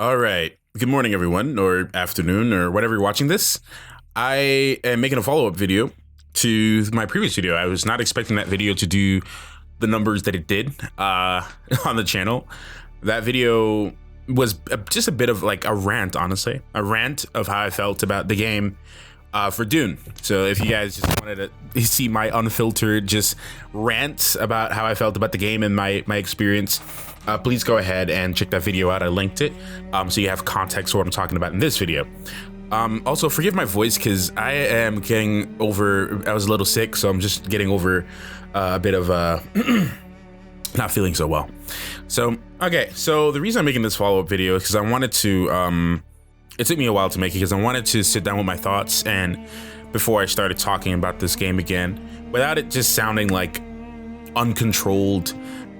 All right. Good morning, everyone, or afternoon, or whatever you're watching this. I am making a follow-up video to my previous video. I was not expecting that video to do the numbers that it did on the channel. That video was just a bit of like a rant, honestly. A rant of how I felt about the game for Dune. So if you guys just wanted to see my unfiltered just rant about how I felt about the game and my experience, please go ahead and check that video out. I linked it so you have context for what I'm talking about in this video. Also, forgive my voice because I am getting over, I was a little sick, so I'm just getting over a bit of not feeling so well. So, okay, so the reason I'm making this follow-up video is because I wanted to, it took me a while to make it because I wanted to sit down with my thoughts and before I started talking about this game again, without it just sounding like uncontrolled,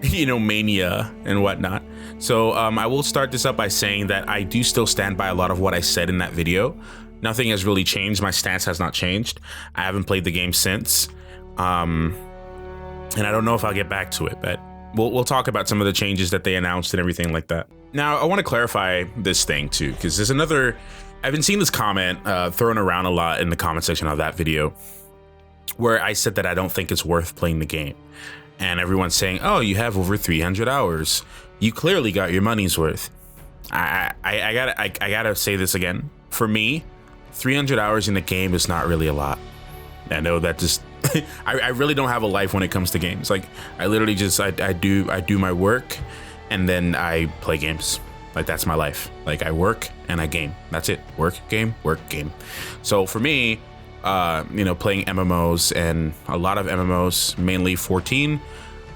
mania and whatnot. So I will start this up by saying that I do still stand by a lot of what I said in that video. Nothing has really changed. My stance has not changed. I haven't played the game since. And I don't know if I'll get back to it, but we'll talk about some of the changes that they announced and everything like that. Now, I want to clarify this thing too, because there's another, I've been seeing this comment thrown around a lot in the comment section of that video where I said that I don't think it's worth playing the game. And everyone's saying, oh, you have over 300 hours. You clearly got your money's worth. I gotta say this again. For me, 300 hours in the game is not really a lot. I know that just, I really don't have a life when it comes to games. Like I literally just, I do my work and then I play games. Like that's my life. Like I work and I game. That's it. Work, game, work, game. So for me, playing MMOs and a lot of MMOs, mainly 14,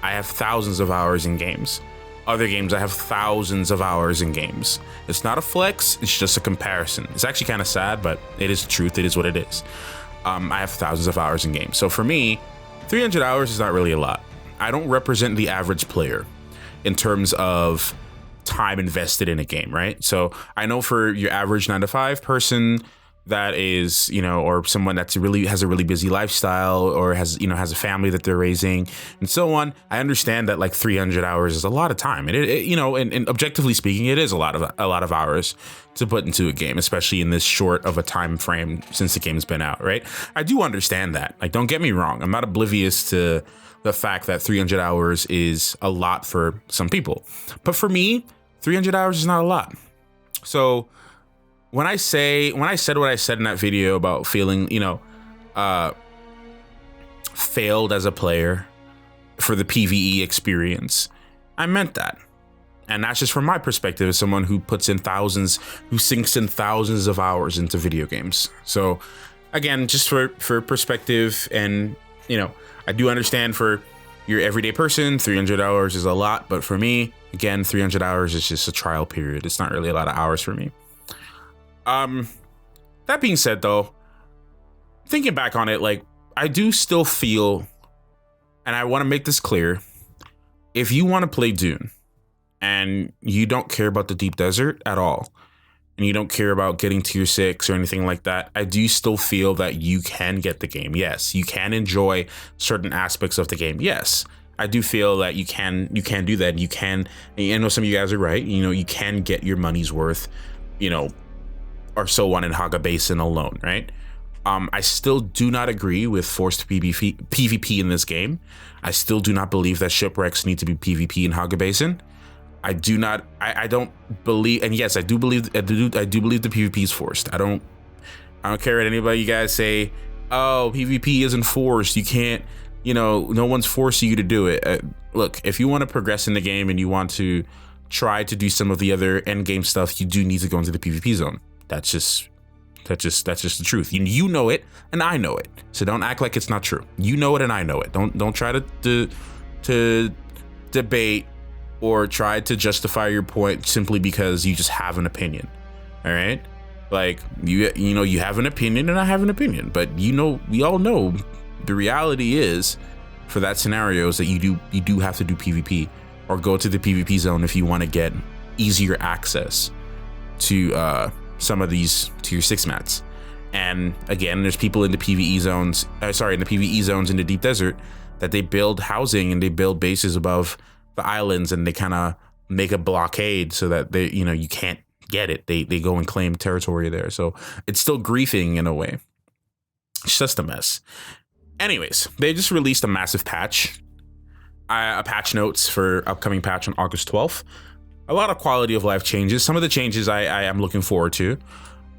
I have thousands of hours in games. Other games, I have thousands of hours in games. It's not a flex, it's just a comparison. It's actually kind of sad, but it is the truth. It is what it is. I have thousands of hours in games. So for me, 300 hours is not really a lot. I don't represent the average player in terms of time invested in a game, right? So I know for your average 9-to-5 person, that is, or someone that's has a really busy lifestyle or has a family that they're raising and so on. I understand that like 300 hours is a lot of time. And objectively speaking, it is a lot of hours to put into a game, especially in this short of a time frame since the game's been out, right? I do understand that. Like, don't get me wrong. I'm not oblivious to the fact that 300 hours is a lot for some people. But for me, 300 hours is not a lot. So when I said what I said in that video about feeling, failed as a player for the PvE experience, I meant that. And that's just from my perspective as someone who sinks in thousands of hours into video games. So again, just for perspective, and, I do understand for your everyday person, 300 hours is a lot. But for me, again, 300 hours is just a trial period. It's not really a lot of hours for me. That being said, though, thinking back on it, like I do still feel, and I want to make this clear, if you want to play Dune and you don't care about the deep desert at all, and you don't care about getting tier 6 or anything like that, I do still feel that you can get the game. Yes, you can enjoy certain aspects of the game. Yes, I do feel that you can do that. You can, I know some of you guys are right. You can get your money's worth, or so on in Haga Basin alone, right? I still do not agree with forced PvP in this game. I still do not believe that shipwrecks need to be PvP in Haga Basin. I don't believe, and yes, I do believe the PvP is forced. I don't care what anybody you guys say, oh, PvP isn't forced. You can't, no one's forcing you to do it. Look, if you want to progress in the game and you want to try to do some of the other end game stuff, you do need to go into the PvP zone. That's just the truth. You know it and I know it. So don't act like it's not true. You know it and I know it. Don't try to debate or try to justify your point simply because you just have an opinion. All right? Like you have an opinion and I have an opinion, but we all know the reality is for that scenario is that you do have to do PvP or go to the PvP zone if you want to get easier access to some of these tier 6 mats. And again, there's people in the PvE zones, in the deep desert that they build housing and they build bases above the islands and they kind of make a blockade so that they, you can't get it. They go and claim territory there. So it's still griefing in a way. It's just a mess. Anyways, they just released a massive patch. A patch notes for upcoming patch on August 12th. A lot of quality of life changes. Some of the changes I am looking forward to.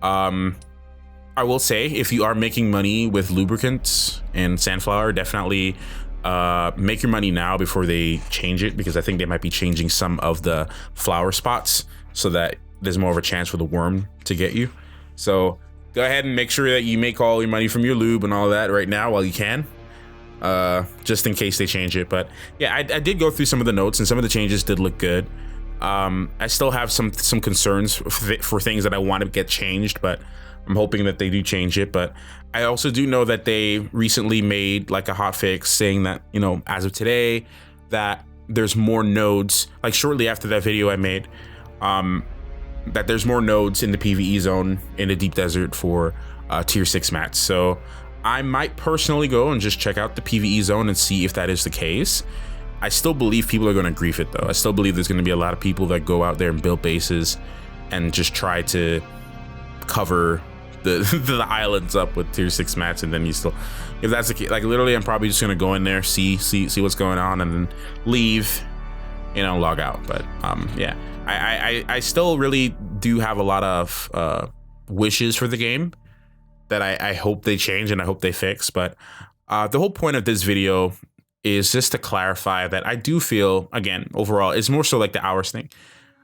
I will say, if you are making money with lubricants and sandflower, definitely make your money now before they change it, because I think they might be changing some of the flower spots so that there's more of a chance for the worm to get you. So go ahead and make sure that you make all your money from your lube and all that right now while you can, just in case they change it. But yeah, I did go through some of the notes, and some of the changes did look good. I still have some concerns for things that I want to get changed, but I'm hoping that they do change it. But I also do know that they recently made like a hotfix saying that, you know, as of today, that there's more nodes, like shortly after that video I made, that there's more nodes in the PvE zone in the deep desert for tier 6 mats. So I might personally go and just check out the PvE zone and see if that is the case. I still believe people are going to grief it though. I still believe there's going to be a lot of people that go out there and build bases and just try to cover the islands up with tier 6 mats, and then you still, if that's the case, like literally I'm probably just gonna go in there, see what's going on, and then leave, you know, log out. But yeah, I still really do have a lot of wishes for the game that I hope they change and I hope they fix. But the whole point of this video is just to clarify that I do feel, again, overall, it's more so like the hours thing.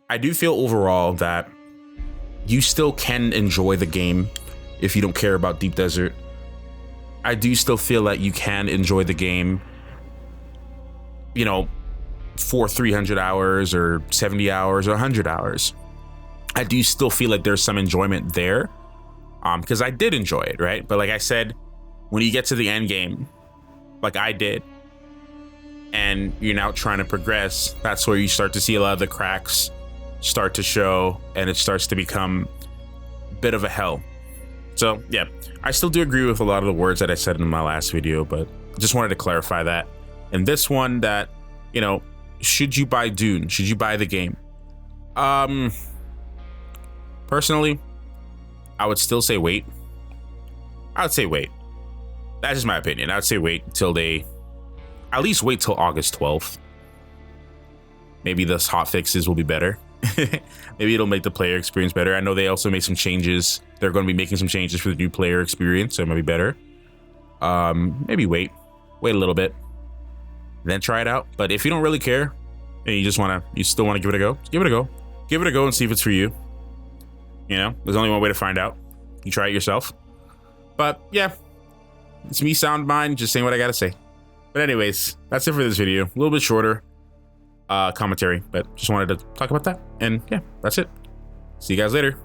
I do feel overall that you still can enjoy the game if you don't care about deep desert. I do still feel that you can enjoy the game, you know, for 300 hours or 70 hours or 100 hours. I do still feel like there's some enjoyment there, because I did enjoy it, right? But like I said, when you get to the end game, like I did, and you're now trying to progress, that's where you start to see a lot of the cracks start to show, and it starts to become a bit of a hell. So yeah, I still do agree with a lot of the words that I said in my last video, but just wanted to clarify that. And this one, that, you know, should you buy Dune? Should you buy the game? Personally, I would still say wait. I would say wait. That's just my opinion. I would say wait till at least wait till August 12th. Maybe the hot fixes will be better. Maybe it'll make the player experience better. I know they also made some changes. They're going to be making some changes for the new player experience, so it might be better. Maybe wait a little bit, then try it out. But if you don't really care and you still want to give it a go, give it a go. Give it a go and see if it's for you. You know, there's only one way to find out. You try it yourself. But yeah, it's me, Sound Mind, just saying what I got to say. But anyways, that's it for this video. A little bit shorter commentary, but just wanted to talk about that. And yeah, that's it. See you guys later.